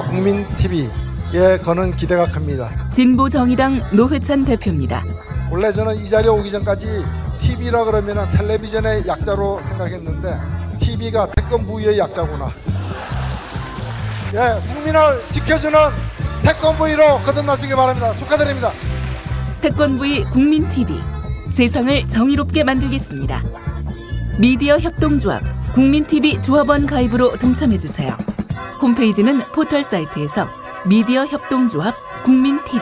국민 TV에 거는 기대가 큽니다. 진보정의당 노회찬 대표입니다. 원래 저는 이 자리에 오기 전까지 TV라 그러면 텔레비전의 약자로 생각했는데 TV가 태권부의 약자구나. 예, 국민을 지켜주는 태권부의로 거듭나시기 바랍니다. 축하드립니다. 태권부의 국민TV, 세상을 정의롭게 만들겠습니다. 미디어 협동조합 국민TV 조합원 가입으로 동참해주세요. 홈페이지는 포털 사이트에서 미디어 협동조합 국민TV.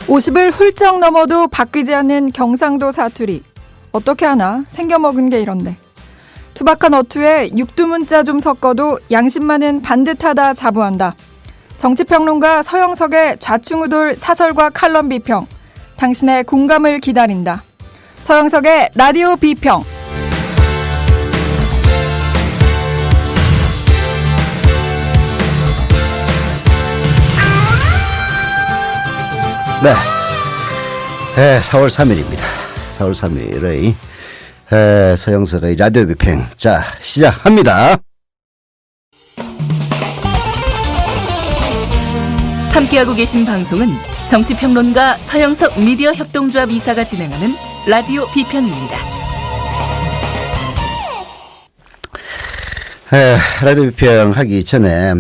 (50을) 훌쩍 넘어도 바뀌지 않는 경상도 사투리. 어떻게 하나 생겨먹은 게 이런데. 투박한 어투에 육두문자 좀 섞어도 양심 많은 반듯하다 자부한다. 정치평론가 서영석의 좌충우돌 사설과 칼럼 비평. 당신의 공감을 기다린다. 서영석의 라디오 비평. 네. 4월 3일입니다. 4월 3일의 서영석의 라디오 비평. 자, 시작합니다. 함께하고 계신 방송은 정치평론가 서영석 미디어 협동조합 이사가 진행하는 라디오 비평입니다. 라디오 비평 하기 전에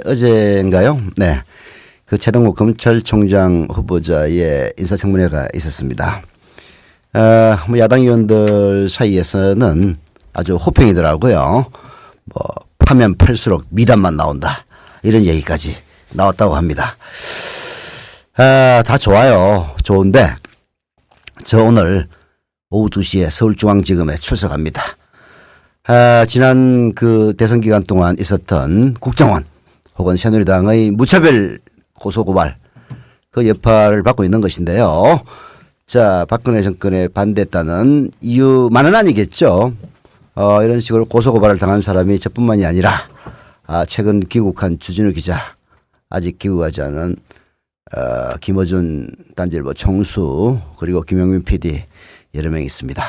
어제인가요? 네. 그 최동욱 검찰총장 후보자의 인사청문회가 있었습니다. 야당 의원들 사이에서는 아주 호평이더라고요. 파면 팔수록 미담만 나온다. 이런 얘기까지 나왔다고 합니다. 다 좋아요. 좋은데, 저 오늘 오후 2시에 서울중앙지검에 출석합니다. 지난 그 대선 기간 동안 있었던 국정원 혹은 새누리당의 무차별 고소고발 그 여파를 받고 있는 것인데요. 자, 박근혜 정권에 반대했다는 이유만은 아니겠죠. 이런 식으로 고소고발을 당한 사람이 저뿐만이 아니라 최근 귀국한 주진우 기자, 아직 귀국하지 않은 김어준 딴지일보 총수, 그리고 김영민 PD 여러 명 있습니다.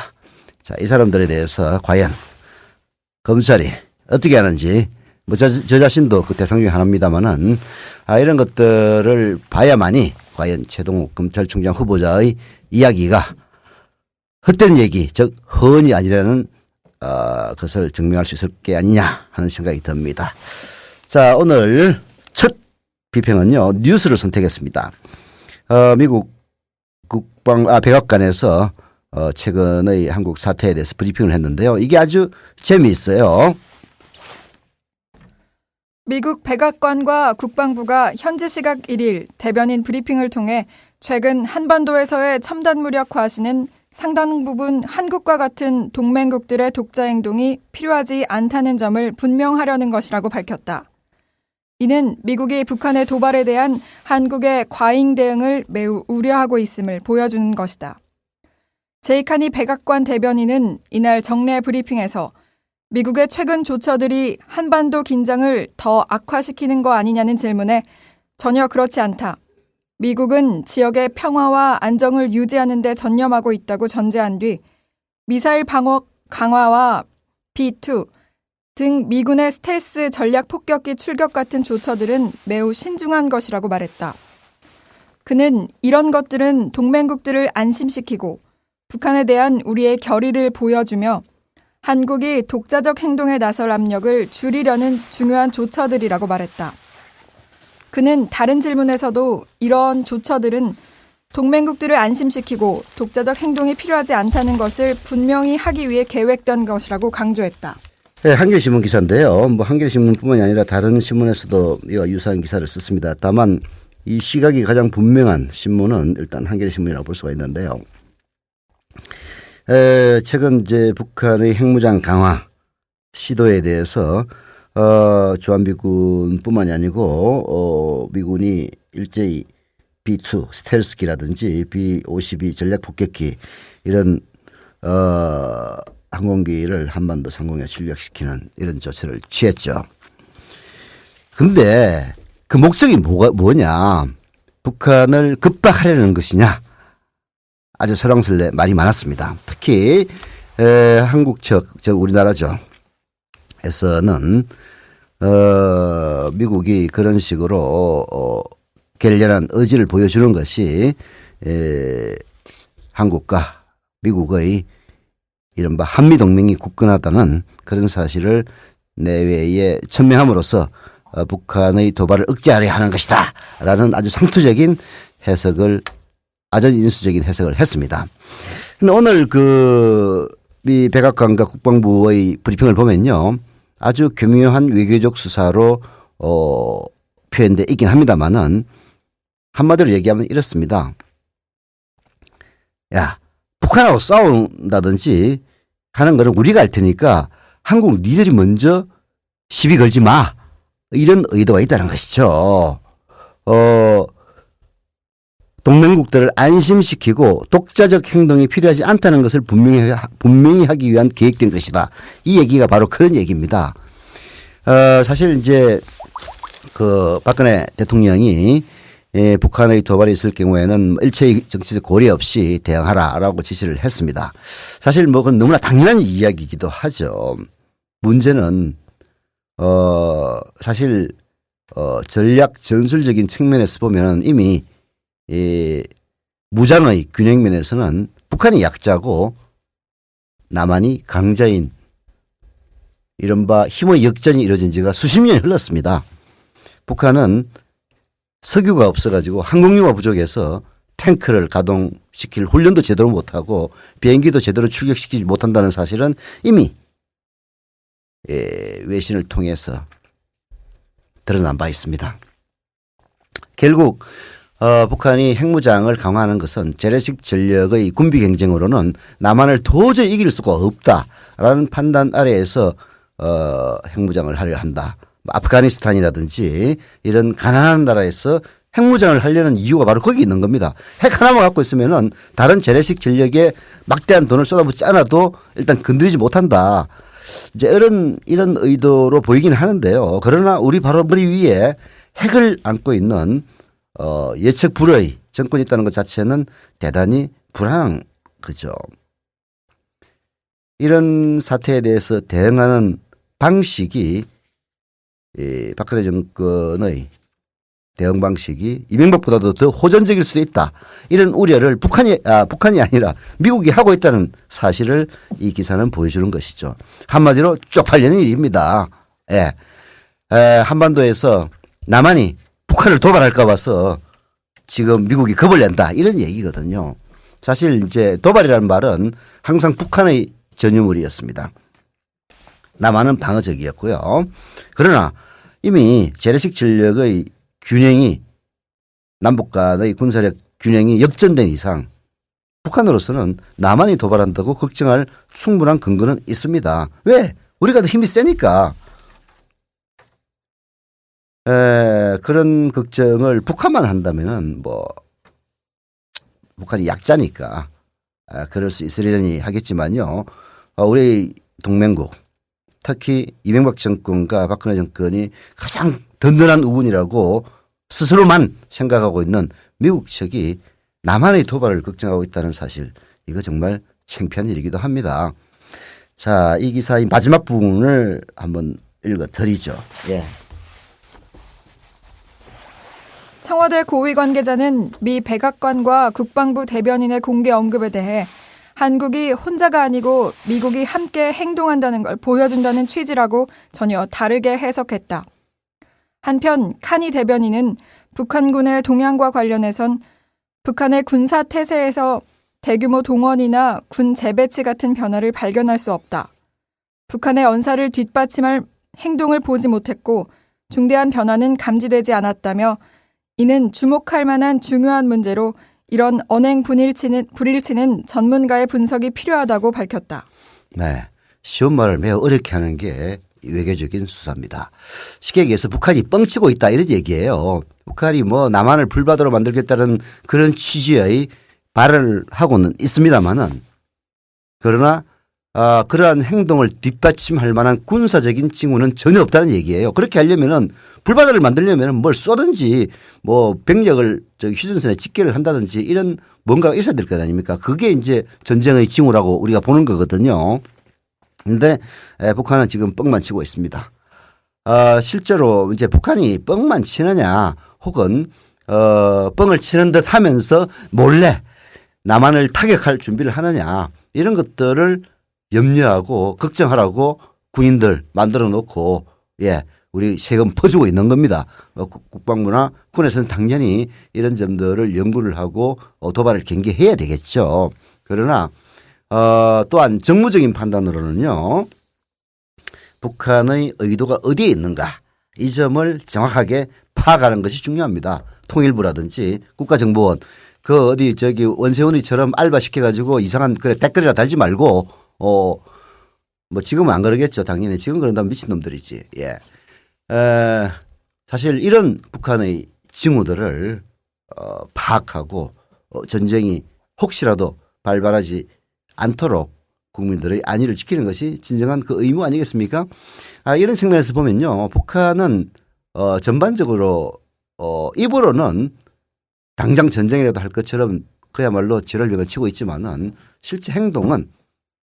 자, 이 사람들에 대해서 과연 검찰이 어떻게 하는지, 저 자신도 그 대상 중에 하나입니다만은, 이런 것들을 봐야만이 과연 최동욱 검찰총장 후보자의 이야기가 헛된 얘기, 즉 허언이 아니라는 것을 증명할 수 있을 게 아니냐 하는 생각이 듭니다. 자, 오늘 첫 비평은요, 뉴스를 선택했습니다. 미국 백악관에서 최근의 한국 사태에 대해서 브리핑을 했는데요. 이게 아주 재미있어요. 미국 백악관과 국방부가 현지 시각 1일 대변인 브리핑을 통해 최근 한반도에서의 첨단 무력화시는 상당 부분 한국과 같은 동맹국들의 독자 행동이 필요하지 않다는 점을 분명하려는 것이라고 밝혔다. 이는 미국이 북한의 도발에 대한 한국의 과잉 대응을 매우 우려하고 있음을 보여주는 것이다. 제이카니 백악관 대변인은 이날 정례 브리핑에서 미국의 최근 조처들이 한반도 긴장을 더 악화시키는 거 아니냐는 질문에 전혀 그렇지 않다. 미국은 지역의 평화와 안정을 유지하는 데 전념하고 있다고 전제한 뒤 미사일 방어 강화와 B2 등 미군의 스텔스 전략 폭격기 출격 같은 조처들은 매우 신중한 것이라고 말했다. 그는 이런 것들은 동맹국들을 안심시키고 북한에 대한 우리의 결의를 보여주며 한국이 독자적 행동에 나설 압력을 줄이려는 중요한 조처들이라고 말했다. 그는 다른 질문에서도 이런 조처들은 동맹국들을 안심시키고 독자적 행동이 필요하지 않다는 것을 분명히 하기 위해 계획된 것이라고 강조했다. 네, 한겨레신문 기사인데요. 한겨레신문뿐만이 아니라 다른 신문에서도 이와 유사한 기사를 썼습니다. 다만 이 시각이 가장 분명한 신문은 일단 한겨레신문이라고 볼 수가 있는데요. 최근 이제 북한의 핵무장 강화 시도에 대해서 주한미군뿐만이 아니고 미군이 일제히 B2 스텔스기라든지 B-52 전략 폭격기 이런 항공기를 한반도 상공에 출격시키는 이런 조처를 취했죠. 근데 그 목적이 뭐냐? 북한을 급박하려는 것이냐? 아주 설왕설래 말이 많았습니다. 특히 한국 측, 우리나라죠. 에서는 미국이 그런 식으로 결연한 의지를 보여주는 것이 한국과 미국의 이른바 한미동맹이 굳건하다는 그런 사실을 내외에 천명함으로써 북한의 도발을 억제하려 하는 것이다 라는 아주 상투적인 해석을, 아주 인수적인 해석을 했습니다. 근데 오늘 미 백악관과 국방부의 브리핑을 보면요, 아주 교묘한 외교적 수사로 표현돼 있긴 합니다만은 한마디로 얘기하면 이렇습니다. 야, 북한하고 싸운다든지 하는 거는 우리가 할 테니까 한국 니들이 먼저 시비 걸지 마. 이런 의도가 있다는 것이죠. 동맹국들을 안심시키고 독자적 행동이 필요하지 않다는 것을 분명히 하기 위한 계획된 것이다. 이 얘기가 바로 그런 얘기입니다. 사실 이제 박근혜 대통령이 북한의 도발이 있을 경우에는 일체의 정치적 고려 없이 대응하라라고 지시를 했습니다. 사실 그건 너무나 당연한 이야기이기도 하죠. 문제는 사실 전략 전술적인 측면에서 보면 이미 무장의 균형 면에서는 북한이 약자고 남한이 강자인 이른바 힘의 역전이 이루어진 지가 수십 년이 흘렀습니다. 북한은 석유가 없어가지고 항공유가 부족해서 탱크를 가동시킬 훈련도 제대로 못하고 비행기도 제대로 출격시키지 못한다는 사실은 이미 외신을 통해서 드러난 바 있습니다. 결국 북한이 핵무장을 강화하는 것은 재래식 전력의 군비 경쟁으로는 남한을 도저히 이길 수가 없다라는 판단 아래에서 핵무장을 하려 한다. 아프가니스탄이라든지 이런 가난한 나라에서 핵무장을 하려는 이유가 바로 거기 있는 겁니다. 핵 하나만 갖고 있으면은 다른 재래식 전력에 막대한 돈을 쏟아붓지 않아도 일단 건드리지 못한다. 이제 이런 의도로 보이긴 하는데요. 그러나 우리 바로 머리 위에 핵을 안고 있는 예측 불허의 정권이 있다는 것 자체는 대단히 불안한 거죠. 이런 사태에 대해서 대응하는 방식이 박근혜 정권의 대응 방식이 이명박보다도 더 호전적일 수도 있다. 이런 우려를 북한이 아니라 미국이 하고 있다는 사실을 이 기사는 보여주는 것이죠. 한마디로 쪽팔리는 일입니다. 예. 한반도에서 남한이 북한을 도발할까 봐서 지금 미국이 겁을 낸다. 이런 얘기거든요. 사실 이제 도발이라는 말은 항상 북한의 전유물이었습니다. 남한은 방어적이었고요. 그러나 이미 재래식 전력의 균형이 남북 간의 군사력 균형이 역전된 이상 북한으로서는 남한이 도발한다고 걱정할 충분한 근거는 있습니다. 왜? 우리가 더 힘이 세니까. 그런 걱정을 북한만 한다면은 북한이 약자니까 그럴 수 있으려니 하겠지만요. 우리 동맹국 특히 이명박 정권과 박근혜 정권이 가장 든든한 우군이라고 스스로만 생각하고 있는 미국 측이 남한의 도발을 걱정하고 있다는 사실, 이거 정말 창피한 일이기도 합니다. 자, 이 기사의 마지막 부분을 한번 읽어드리죠. 예. 청와대 고위 관계자는 미 백악관과 국방부 대변인의 공개 언급에 대해 한국이 혼자가 아니고 미국이 함께 행동한다는 걸 보여준다는 취지라고 전혀 다르게 해석했다. 한편 카니 대변인은 북한군의 동향과 관련해선 북한의 군사 태세에서 대규모 동원이나 군 재배치 같은 변화를 발견할 수 없다. 북한의 언사를 뒷받침할 행동을 보지 못했고 중대한 변화는 감지되지 않았다며 이는 주목할 만한 중요한 문제로 이런 언행 불일치는 전문가의 분석이 필요하다고 밝혔다. 네, 쉬운 말을 매우 어렵게 하는 게 외교적인 수사입니다. 쉽게 얘기해서 북한이 뻥치고 있다 이런 얘기예요. 북한이 남한을 불바다로 만들겠다는 그런 취지의 발언을 하고는 있습니다만은, 그러나 그러한 행동을 뒷받침할 만한 군사적인 징후는 전혀 없다는 얘기예요. 그렇게 하려면은 불바다를 만들려면은 뭘 쏘든지 뭐 병력을 휴전선에 집결을 한다든지 이런 뭔가가 있어야 될 것 아닙니까? 그게 이제 전쟁의 징후라고 우리가 보는 거거든요. 그런데 북한은 지금 뻥만 치고 있습니다. 실제로 이제 북한이 뻥만 치느냐 혹은 뻥을 치는 듯 하면서 몰래 남한을 타격할 준비를 하느냐 이런 것들을 염려하고 걱정하라고 군인들 만들어 놓고 우리 세금 퍼주고 있는 겁니다. 국방부나 군에서는 당연히 이런 점들을 연구를 하고 도발을 경계해야 되겠죠. 그러나 또한 정무적인 판단으로는요. 북한의 의도가 어디에 있는가 이 점을 정확하게 파악하는 것이 중요합니다. 통일부라든지 국가정보원 그 어디 저기 원세훈이처럼 알바 시켜가지고 이상한 그래 댓글이나 달지 말고 뭐 지금은 안 그러겠죠. 당연히 지금 그런다면 미친놈들이지. 사실 이런 북한의 징후들을 파악하고 전쟁이 혹시라도 발발하지 않도록 국민들의 안위를 지키는 것이 진정한 그 의무 아니겠습니까? 이런 측면에서 보면요. 북한은 전반적으로 입으로는 당장 전쟁이라도 할 것처럼 그야말로 지랄병을 치고 있지만은 실제 행동은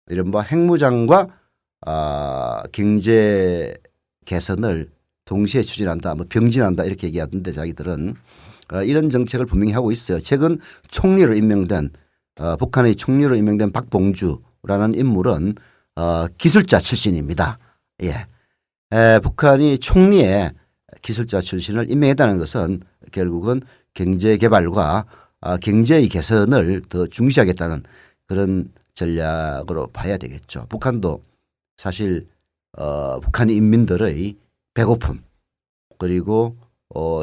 이른바 핵무장과 경제 개선을 동시에 추진한다, 뭐 병진한다 이렇게 얘기하던데 자기들은 이런 정책을 분명히 하고 있어요. 최근 총리로 임명된 북한의 총리로 임명된 박봉주라는 인물은 기술자 출신입니다. 북한이 총리에 기술자 출신을 임명했다는 것은 결국은 경제 개발과 경제의 개선을 더 중시하겠다는 그런 전략으로 봐야 되겠죠. 북한도 사실 북한 인민들의 배고픔 그리고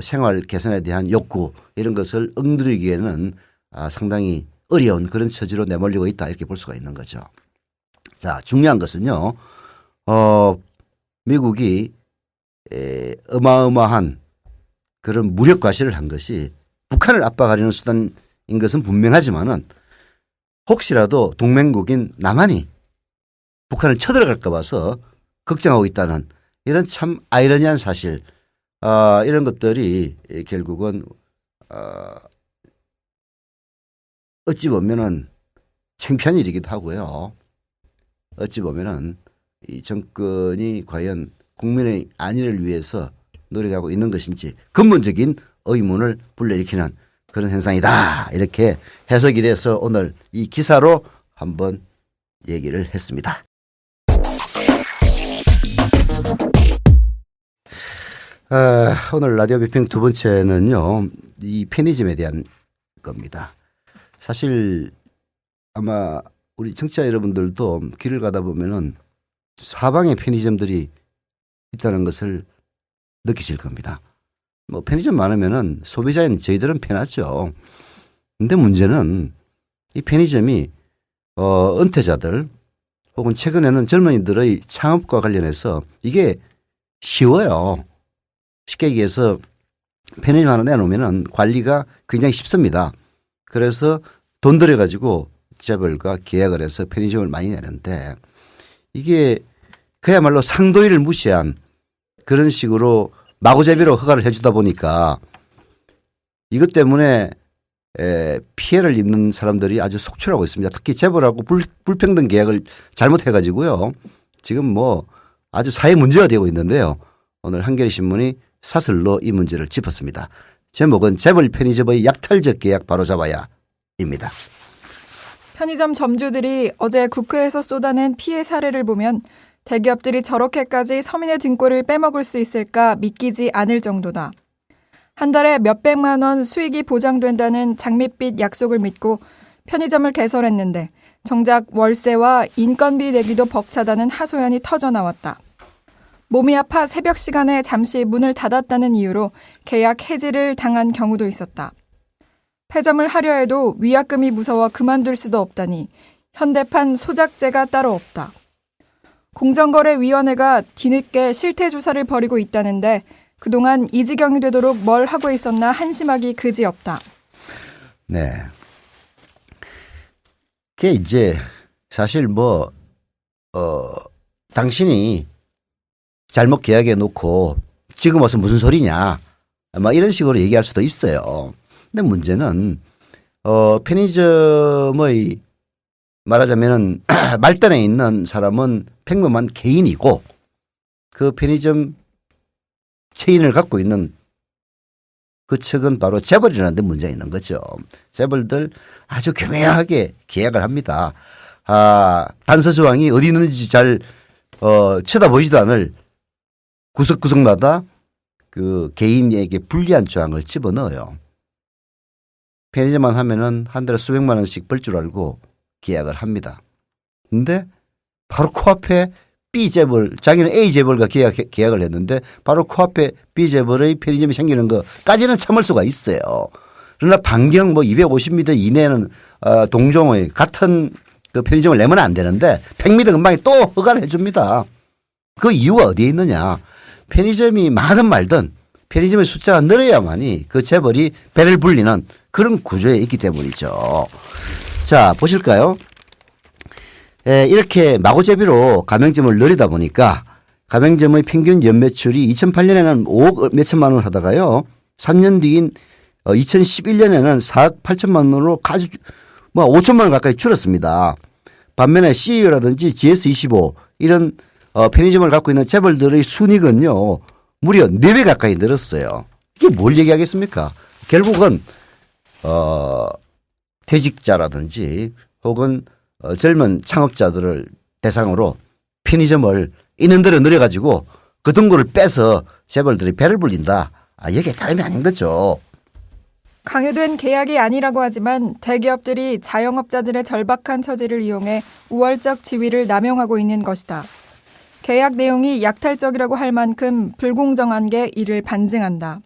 생활 개선에 대한 욕구 이런 것을 응드리기에는 상당히 어려운 그런 처지로 내몰리고 있다 이렇게 볼 수가 있는 거죠. 자, 중요한 것은요. 미국이 어마어마한 그런 무력 과시를 한 것이 북한을 압박하려는 수단인 것은 분명하지만은 혹시라도 동맹국인 남한이 북한을 쳐들어갈까 봐서 걱정하고 있다는 이런 참 아이러니한 사실 이런 것들이 결국은 어찌 보면은 창피한 일이기도 하고요. 어찌 보면은 이 정권이 과연 국민의 안위를 위해서 노력하고 있는 것인지 근본적인 의문을 불러일으키는 그런 현상이다. 이렇게 해석이 돼서 오늘 이 기사로 한번 얘기를 했습니다. 오늘 라디오 비평 두 번째는요. 이 편의점에 대한 겁니다. 사실 아마 우리 청취자 여러분들도 길을 가다 보면은 사방에 편의점들이 있다는 것을 느끼실 겁니다. 뭐 편의점 많으면은 소비자인 저희들은 편하죠. 근데 문제는 이 편의점이 은퇴자들 혹은 최근에는 젊은이들의 창업과 관련해서 이게 쉬워요. 쉽게 얘기해서 편의점 하나 내놓으면은 관리가 굉장히 쉽습니다. 그래서 돈 들여가지고 재벌과 계약을 해서 편의점을 많이 내는데 이게 그야말로 상도위를 무시한 그런 식으로 마구잡이로 허가를 해주다 보니까 이것 때문에 피해를 입는 사람들이 아주 속출하고 있습니다. 특히 재벌하고 불평등 계약을 잘못해가지고요. 지금 뭐 아주 사회 문제가 되고 있는데요. 오늘 한겨레신문이 사설로 이 문제를 짚었습니다. 제목은 재벌 편의점의 약탈적 계약 바로잡아야입니다. 편의점 점주들이 어제 국회에서 쏟아낸 피해 사례를 보면 대기업들이 저렇게까지 서민의 등골을 빼먹을 수 있을까 믿기지 않을 정도다. 한 달에 몇백만 원 수익이 보장된다는 장밋빛 약속을 믿고 편의점을 개설했는데 정작 월세와 인건비 내기도 벅차다는 하소연이 터져나왔다. 몸이 아파 새벽 시간에 잠시 문을 닫았다는 이유로 계약 해지를 당한 경우도 있었다. 폐점을 하려 해도 위약금이 무서워 그만둘 수도 없다니 현대판 소작제가 따로 없다. 공정거래위원회가 뒤늦게 실태조사를 벌이고 있다는데 그동안 이 지경이 되도록 뭘 하고 있었나 한심하기 그지없다. 네. 그게 이제 사실 뭐 당신이 잘못 계약해 놓고 지금 와서 무슨 소리냐. 막 이런 식으로 얘기할 수도 있어요. 근데 문제는, 편의점의 말하자면은 말단에 있는 사람은 평범한 개인이고 그 편의점 체인을 갖고 있는 그 측은 바로 재벌이라는 데 문제가 있는 거죠. 재벌들 아주 교묘하게 계약을 합니다. 단서 조항이 어디 있는지 잘 쳐다보지도 않을 구석구석마다 그 개인에게 불리한 조항을 집어넣어요. 편의점만 하면은 한 달에 수백만 원씩 벌 줄 알고 계약을 합니다. 근데 바로 코앞에 B 재벌, 자기는 A 재벌과 계약을 했는데 바로 코앞에 B 재벌의 편의점이 생기는 것까지는 참을 수가 있어요. 그러나 반경 뭐 250m 이내에는 동종의 같은 그 편의점을 내면 안 되는데 100m 근방에 또 허가를 해 줍니다. 그 이유가 어디에 있느냐. 편의점이 많든 말든 편의점의 숫자가 늘어야만이 그 재벌이 배를 불리는 그런 구조에 있기 때문이죠. 자, 보실까요? 이렇게 마구제비로 가맹점을 늘리다 보니까 가맹점의 평균 연매출이 2008년에는 5억 몇천만 원 하다가요. 3년 뒤인 2011년에는 4억 8천만 원으로 아주 뭐 5천만 원 가까이 줄었습니다. 반면에 CEO라든지 GS25 이런 편의점을 갖고 있는 재벌들의 순이익은요. 무려 4배 가까이 늘었어요. 이게 뭘 얘기하겠습니까? 결국은 퇴직자라든지 혹은 젊은 창업자들을 대상으로 편의점을 있는 대로 늘려가지고 그 등고를 빼서 재벌들이 배를 불린다. 이게 다름이 아닌 거죠. 강요된 계약이 아니라고 하지만 대기업들이 자영업자들의 절박한 처지를 이용해 우월적 지위를 남용하고 있는 것이다. 계약 내용이 약탈적이라고 할 만큼 불공정한 게 이를 반증한다.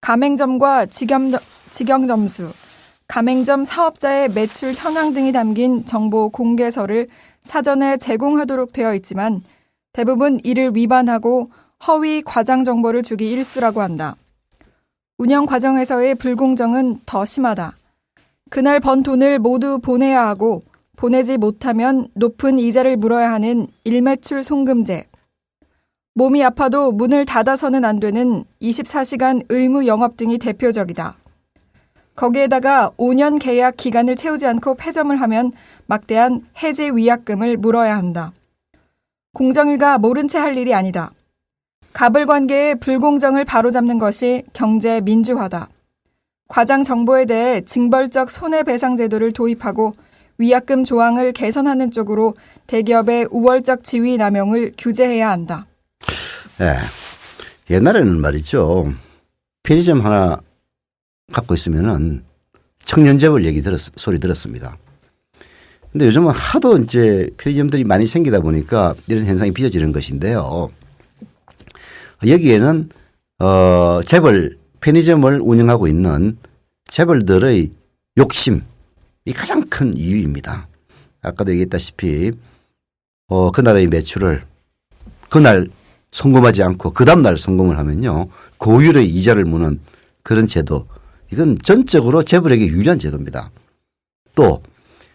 가맹점과 직영점수, 가맹점 사업자의 매출 현황 등이 담긴 정보 공개서를 사전에 제공하도록 되어 있지만 대부분 이를 위반하고 허위 과장 정보를 주기 일쑤라고 한다. 운영 과정에서의 불공정은 더 심하다. 그날 번 돈을 모두 보내야 하고 보내지 못하면 높은 이자를 물어야 하는 일매출 송금제. 몸이 아파도 문을 닫아서는 안 되는 24시간 의무 영업 등이 대표적이다. 거기에다가 5년 계약 기간을 채우지 않고 폐점을 하면 막대한 해지 위약금을 물어야 한다. 공정위가 모른 채 할 일이 아니다. 가불관계의 불공정을 바로잡는 것이 경제 민주화다. 과장 정보에 대해 징벌적 손해배상 제도를 도입하고 위약금 조항을 개선하는 쪽으로 대기업의 우월적 지위 남용을 규제해야 한다. 네. 옛날에는 말이죠. 편의점 하나 갖고 있으면은 청년재벌 소리 들었습니다. 근데 요즘은 하도 이제 편의점들이 많이 생기다 보니까 이런 현상이 빚어지는 것인데요. 여기에는 재벌 편의점을 운영하고 있는 재벌들의 욕심이 가장 큰 이유입니다. 아까도 얘기했다시피 그날의 매출을 그날 송금하지 않고 그 다음날 송금을 하면요. 고율의 이자를 무는 그런 제도. 이건 전적으로 재벌에게 유리한 제도입니다. 또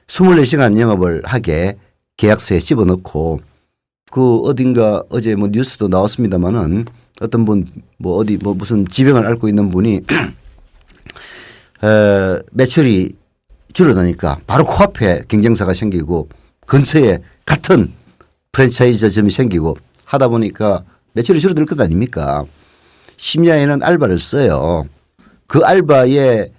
24시간 영업을 하게 계약서에 집어넣고 그 어딘가 어제 뭐 뉴스도 나왔습니다마는 어떤 분 뭐 어디 뭐 무슨 지병을 앓고 있는 분이 매출이 줄어드니까 바로 코앞에 경쟁사가 생기고 근처에 같은 프랜차이즈점이 생기고 하다 보니까 매출이 줄어들 것 아닙니까? 심야에는 알바를 써요. 그 알바의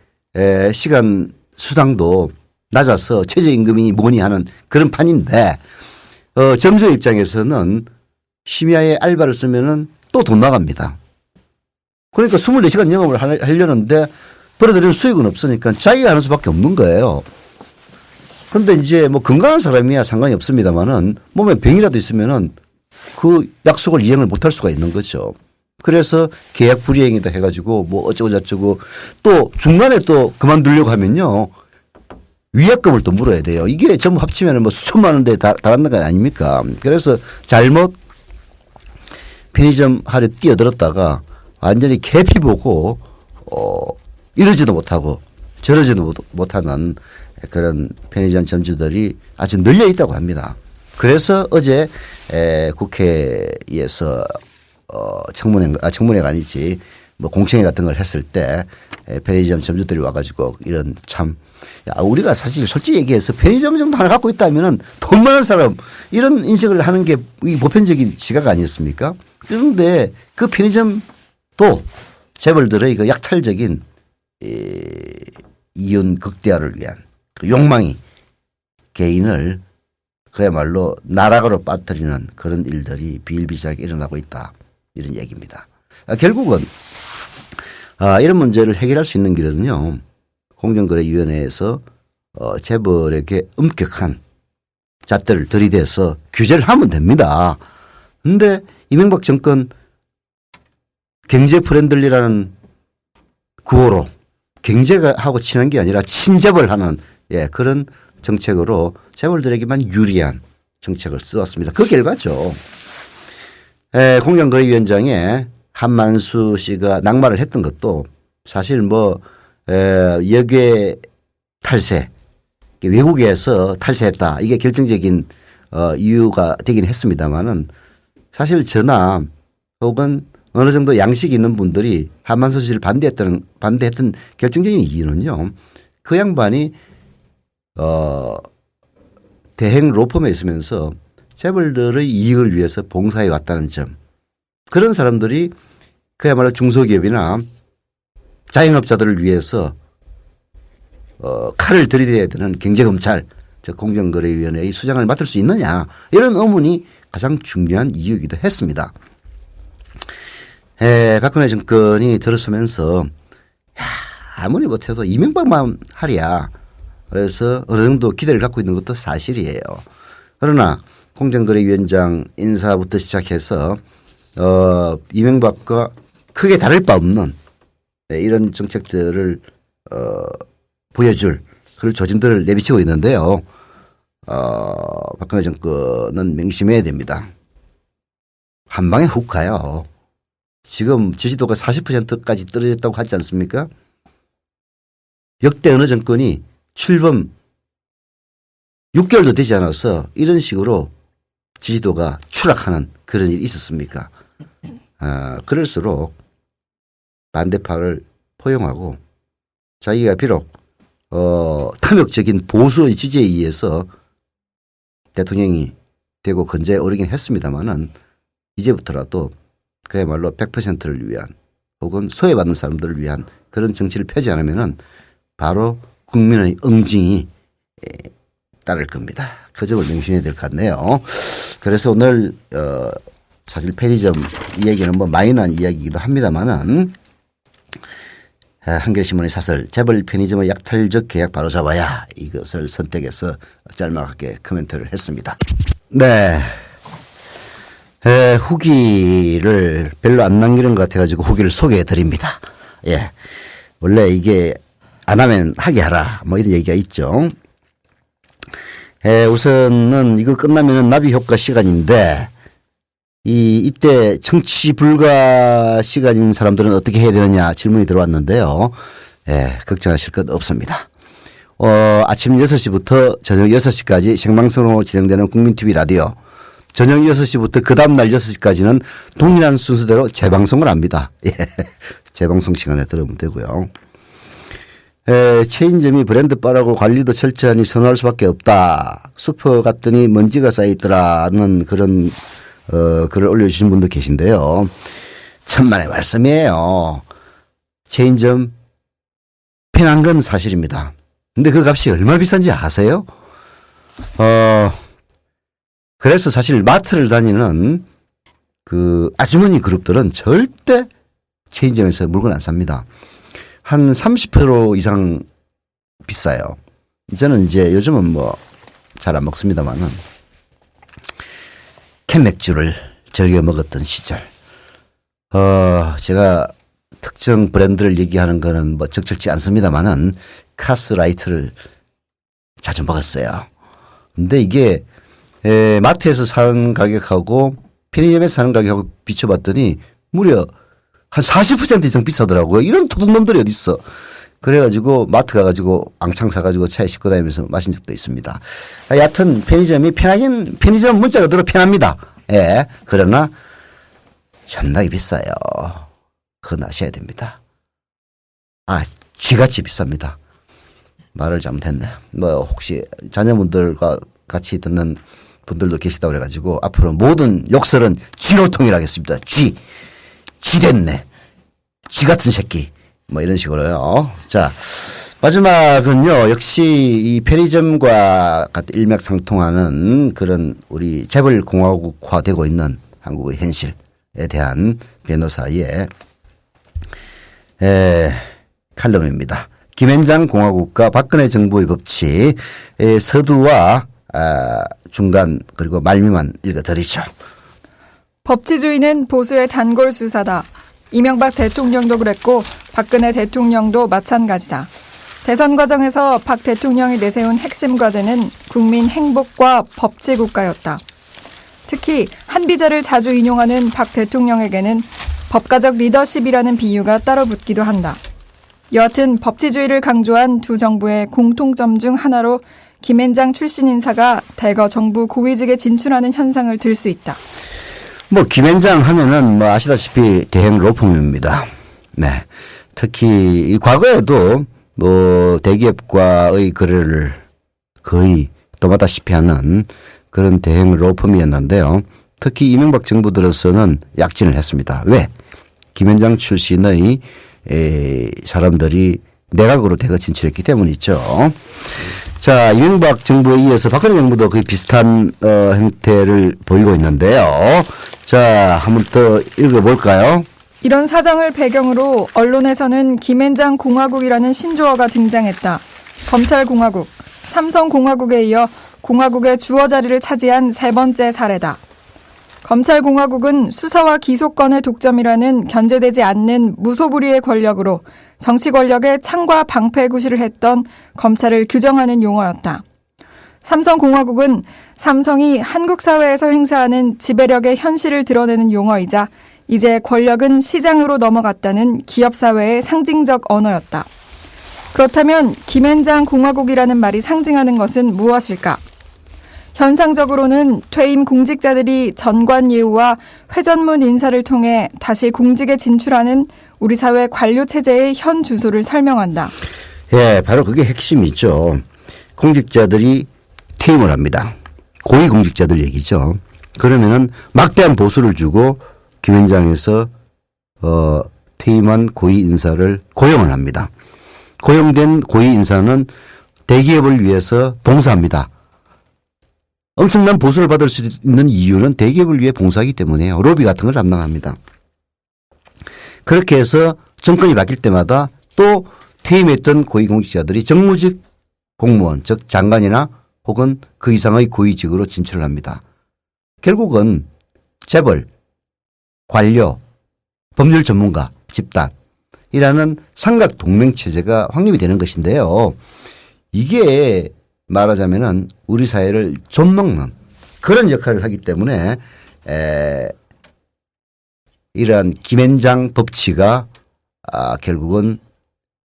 시간 수당도 낮아서 최저임금이 뭐니 하는 그런 판인데 점주 입장에서는 심야에 알바를 쓰면은 또 돈 나갑니다. 그러니까 24시간 영업을 하려는데 벌어들이는 수익은 없으니까 자기가 하는 수밖에 없는 거예요. 그런데 이제 뭐 건강한 사람이야 상관이 없습니다만은 몸에 병이라도 있으면은 그 약속을 이행을 못할 수가 있는 거죠. 그래서 계약 불이행이다 해가지고 뭐 어쩌고 저쩌고 또 중간에 또 그만두려고 하면요. 위약금을 또 물어야 돼요. 이게 전부 합치면 뭐 수천만 원대에 달하는 거 아닙니까? 그래서 잘못 편의점 하려 뛰어들었다가 완전히 개피 보고 이러지도 못하고 저러지도 못하는 그런 편의점 점주들이 아주 널려 있다고 합니다. 그래서 어제 국회에서 청문회가 아니지 뭐 공청회 같은 걸 했을 때 편의점 점주들이 와가지고 이런 참 우리가 사실 솔직히 얘기해서 편의점 정도 하나 갖고 있다면은 돈 많은 사람 이런 인식을 하는 게 이 보편적인 시각 아니었습니까? 그런데 그 편의점도 재벌들의 그 약탈적인 이윤 극대화를 위한 그 욕망이 개인을 그야말로 나락으로 빠뜨리는 그런 일들이 비일비재하게 일어나고 있다. 이런 얘기입니다. 결국은 이런 문제를 해결할 수 있는 길은요. 공정거래위원회에서 재벌에게 엄격한 잣대를 들이대서 규제를 하면 됩니다. 그런데 이명박 정권 경제 프렌들리라는 구호로 경제하고 친한 게 아니라 친재벌하는 그런 정책으로 재벌들에게만 유리한 정책을 써왔습니다. 그 결과죠. 공정거래위원장에 한만수 씨가 낙마를 했던 것도 사실 뭐 역외 탈세 외국에서 탈세했다 이게 결정적인 이유가 되긴 했습니다마는 사실 저나 혹은 어느 정도 양식이 있는 분들이 한만수 씨를 반대했던 결정적인 이유는요. 그 양반이 대행 로펌에 있으면서 재벌들의 이익을 위해서 봉사해 왔다는 점. 그런 사람들이 그야말로 중소기업이나 자영업자들을 위해서 칼을 들이대야 되는 경제검찰, 즉 공정거래위원회의 수장을 맡을 수 있느냐 이런 의문이 가장 중요한 이유이기도 했습니다. 박근혜 정권이 들어서면서 아무리 못해도 이명박만 하랴 그래서 어느 정도 기대를 갖고 있는 것도 사실이에요. 그러나 공정거래위원장 인사부터 시작해서 이명박과 크게 다를 바 없는 이런 정책들을 보여줄 그런 조짐들을 내비치고 있는데요. 박근혜 정권은 명심해야 됩니다. 한 방에 훅 가요. 지금 지지도가 40%까지 떨어졌다고 하지 않습니까? 역대 어느 정권이 출범 6개월도 되지 않아서 이런 식으로 지지도가 추락하는 그런 일이 있었습니까? 그럴수록 반대파를 포용하고 자기가 비록 탐욕적인 보수의 지지에 의해서 대통령이 되고 건재에 오르긴 했습니다마는 이제부터라도 그야말로 100%를 위한 혹은 소외받는 사람들을 위한 그런 정치를 펴지 않으면은 바로 국민의 응징이 따를 겁니다. 그 점을 명심해야 될 것 같네요. 그래서 오늘 사실 편의점 이야기는 뭐 마이너한 이야기이기도 합니다만은 한겨레신문의 사설 재벌 편의점의 약탈적 계약 바로잡아야 이것을 선택해서 짤막하게 코멘트를 했습니다. 네. 후기를 별로 안 남기는 것 같아가지고 후기를 소개해 드립니다. 예. 원래 이게 안 하면 하게 하라. 뭐 이런 얘기가 있죠. 우선은 이거 끝나면은 나비 효과 시간인데 이때 청취 불가 시간인 사람들은 어떻게 해야 되느냐 질문이 들어왔는데요. 예, 걱정하실 것 없습니다. 아침 6시부터 저녁 6시까지 생방송으로 진행되는 국민TV 라디오. 저녁 6시부터 그 다음날 6시까지는 동일한 순서대로 재방송을 합니다. 예. 재방송 시간에 들으면 되고요. 체인점이 브랜드 바라고 관리도 철저하니 선호할 수밖에 없다. 슈퍼 갔더니 먼지가 쌓여있더라는 그런 글을 올려주신 분도 계신데요. 천만의 말씀이에요. 체인점 편한 건 사실입니다. 근데 그 값이 얼마나 비싼지 아세요? 그래서 사실 마트를 다니는 그 아주머니 그룹들은 절대 체인점에서 물건 안 삽니다. 한 30% 이상 비싸요. 저는 이제 요즘은 뭐 잘 안 먹습니다만은 캔맥주를 즐겨 먹었던 시절. 제가 특정 브랜드를 얘기하는 거는 뭐 적절치 않습니다만은 카스라이트를 자주 먹었어요. 근데 이게 마트에서 사는 가격하고 편의점에서 사는 가격하고 비춰봤더니 무려 한 40% 이상 비싸더라고요. 이런 도둑놈들이 어디 있어. 그래가지고 마트 가가지고 앙창 사가지고 차에 싣고 다니면서 마신 적도 있습니다. 여하튼 편의점이 편하긴 편의점 문자 그대로 편합니다. 예. 그러나 존나게 비싸요. 그건 아셔야 됩니다. 쥐같이 비쌉니다. 말을 잘못했네. 뭐 혹시 자녀분들과 같이 듣는 분들도 계시다고 그래가지고 앞으로 모든 욕설은 쥐로 통일하겠습니다. 쥐 됐네. 쥐 같은 새끼. 뭐 이런 식으로요. 자, 마지막은요. 역시 이 편의점과 일맥상통하는 그런 우리 재벌공화국화되고 있는 한국의 현실에 대한 변호사의 칼럼입니다. 김앤장 공화국과 박근혜 정부의 법칙 서두와 중간 그리고 말미만 읽어드리죠. 법치주의는 보수의 단골 수사다. 이명박 대통령도 그랬고 박근혜 대통령도 마찬가지다. 대선 과정에서 박 대통령이 내세운 핵심 과제는 국민 행복과 법치 국가였다. 특히 한비자를 자주 인용하는 박 대통령에게는 법가적 리더십이라는 비유가 따로 붙기도 한다. 여하튼 법치주의를 강조한 두 정부의 공통점 중 하나로 김앤장 출신 인사가 대거 정부 고위직에 진출하는 현상을 들 수 있다. 뭐 김앤장 하면은 뭐 아시다시피 대행 로펌입니다. 네. 특히 이 과거에도 뭐 대기업과의 거래를 거의 떠마다시피 하는 그런 대행 로펌이었는데요. 특히 이명박 정부 들어서는 약진을 했습니다. 왜? 김앤장 출신의 사람들이 내각으로 대거 진출했기 때문이죠. 자, 이명박 정부에 이어서 박근혜 정부도 거의 비슷한 형태를 보이고 있는데요. 자, 한번 더 읽어볼까요? 이런 사정을 배경으로 언론에서는 김앤장 공화국이라는 신조어가 등장했다. 검찰공화국, 삼성공화국에 이어 공화국의 주어 자리를 차지한 세 번째 사례다. 검찰공화국은 수사와 기소권의 독점이라는 견제되지 않는 무소불위의 권력으로 정치 권력의 창과 방패구시를 했던 검찰을 규정하는 용어였다. 삼성공화국은 삼성이 한국 사회에서 행사하는 지배력의 현실을 드러내는 용어이자 이제 권력은 시장으로 넘어갔다는 기업사회의 상징적 언어였다. 그렇다면 김앤장 공화국이라는 말이 상징하는 것은 무엇일까? 현상적으로는 퇴임 공직자들이 전관 예우와 회전문 인사를 통해 다시 공직에 진출하는 우리 사회 관료 체제의 현 주소를 설명한다. 예, 바로 그게 핵심이죠. 공직자들이 퇴임을 합니다. 고위공직자들 얘기죠. 그러면은 막대한 보수를 주고 김앤장에서 퇴임한 고위 인사를 고용을 합니다. 고용된 고위 인사는 대기업을 위해서 봉사합니다. 엄청난 보수를 받을 수 있는 이유는 대기업을 위해 봉사하기 때문에요. 로비 같은 걸 담당합니다. 그렇게 해서 정권이 바뀔 때마다 또 퇴임했던 고위공직자들이 정무직 공무원, 즉 장관이나 혹은 그 이상의 고위직으로 진출을 합니다. 결국은 재벌, 관료, 법률 전문가, 집단이라는 삼각 동맹 체제가 확립이 되는 것인데요. 이게 말하자면은 우리 사회를 좀먹는 그런 역할을 하기 때문에 이러한 김앤장 법치가 결국은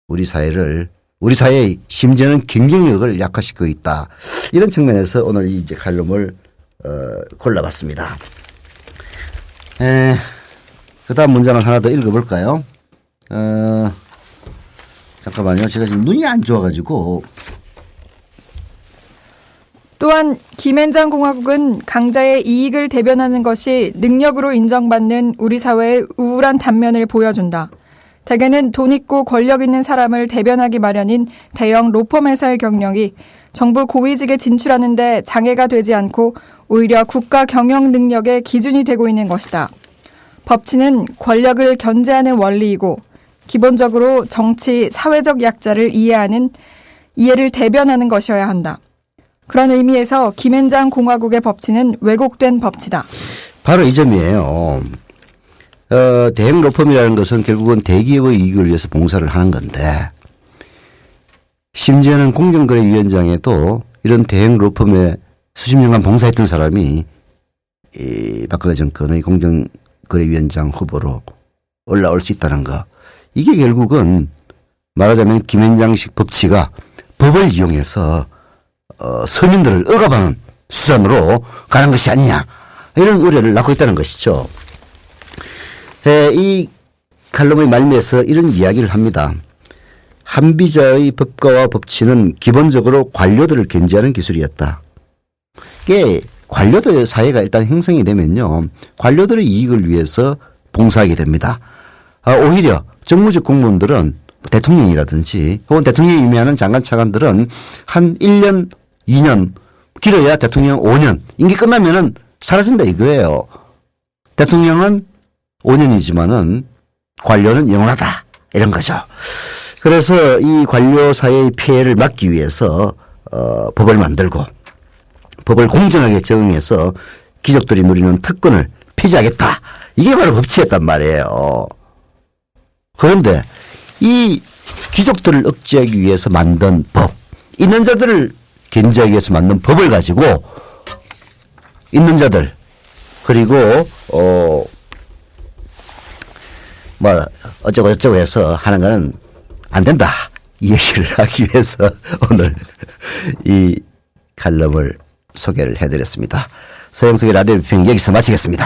우리 사회의 심지어는 경쟁력을 약화시키고 있다. 이런 측면에서 오늘 이제 칼럼을 골라봤습니다. 그다음 문장을 하나 더 읽어볼까요? 잠깐만요. 제가 지금 눈이 안 좋아가지고. 또한 김앤장 공화국은 강자의 이익을 대변하는 것이 능력으로 인정받는 우리 사회의 우울한 단면을 보여준다. 대개는 돈 있고 권력 있는 사람을 대변하기 마련인 대형 로펌에서의 경력이 정부 고위직에 진출하는 데 장애가 되지 않고 오히려 국가 경영 능력의 기준이 되고 있는 것이다. 법치는 권력을 견제하는 원리이고 기본적으로 정치, 사회적 약자를 이해를 대변하는 것이어야 한다. 그런 의미에서 김앤장 공화국의 법치는 왜곡된 법치다. 바로 이 점이에요. 대형 로펌이라는 것은 결국은 대기업의 이익을 위해서 봉사를 하는 건데 심지어는 공정거래위원장에도 이런 대형 로펌에 수십 년간 봉사했던 사람이 이 박근혜 정권의 공정거래위원장 후보로 올라올 수 있다는 거. 이게 결국은 말하자면 김현장식 법치가 법을 이용해서 서민들을 억압하는 수단으로 가는 것이 아니냐 이런 우려를 낳고 있다는 것이죠. 이 칼럼의 말미에서 이런 이야기를 합니다. 한비자의 법가와 법치는 기본적으로 관료들을 견제하는 기술이었다. 이게 관료들 사회가 일단 형성이 되면요. 관료들의 이익을 위해서 봉사하게 됩니다. 오히려 정무직 공무원들은 대통령이라든지 혹은 대통령이 임명하는 장관 차관들은 한 1년, 2년, 길어야 대통령 5년 임기 끝나면은 사라진다 이거예요. 대통령은 5년이지만은 관료는 영원하다 이런 거죠. 그래서 이 관료 사회의 피해를 막기 위해서 법을 만들고 법을 공정하게 적용해서 귀족들이 누리는 특권을 폐지하겠다. 이게 바로 법치였단 말이에요. 그런데 이 귀족들을 억제하기 위해서 만든 법, 있는 자들을 견제하기 위해서 만든 법을 가지고 있는 자들 그리고 뭐 어쩌고 해서 하는 거는 안 된다. 이 얘기를 하기 위해서 오늘 이 칼럼을 소개를 해드렸습니다. 서영석의 라디오 비평 여기서 마치겠습니다.